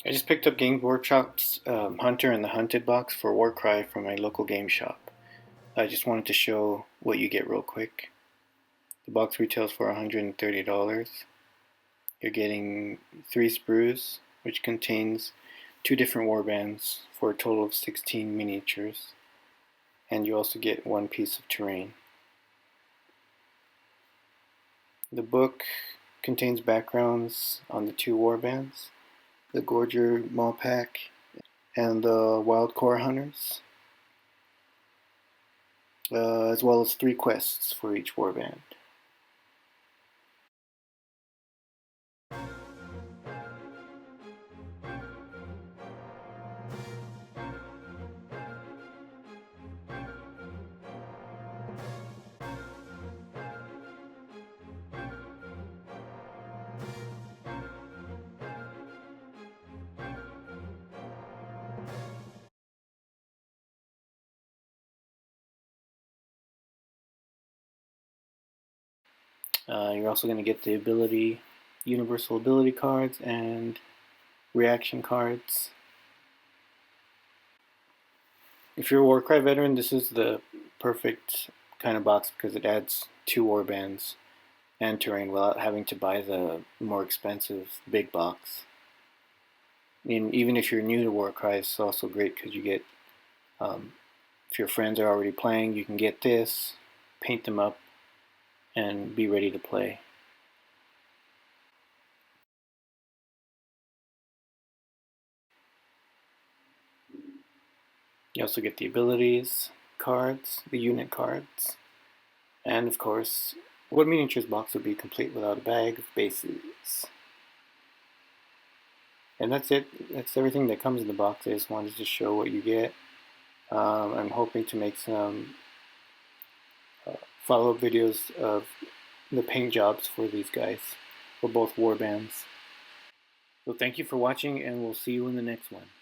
I just picked up Games Workshop's Hunter and the Hunted box for Warcry from my local game shop. I just wanted to show what you get real quick. The box retails for $130. You're getting 3 sprues, which contains 2 different warbands for a total of 16 miniatures. And you also get 1 piece of terrain. The book contains backgrounds on the 2 warbands, the Gorger Maw Pack and the Wild Core Hunters, as well as 3 quests for each warband. You're also going to get the universal ability cards and reaction cards. If you're a Warcry veteran, this is the perfect kind of box because it adds 2 warbands and terrain without having to buy the more expensive big box. And even if you're new to Warcry, it's also great because you get, if your friends are already playing, you can get this, paint them up, and be ready to play. You also get the abilities cards, the unit cards, and of course, what miniatures box would be complete without a bag of bases? And that's it. That's everything that comes in the box. I just wanted to show what you get. I'm hoping to make some follow-up videos of the paint jobs for these guys, for both warbands. So thank you for watching, and we'll see you in the next one.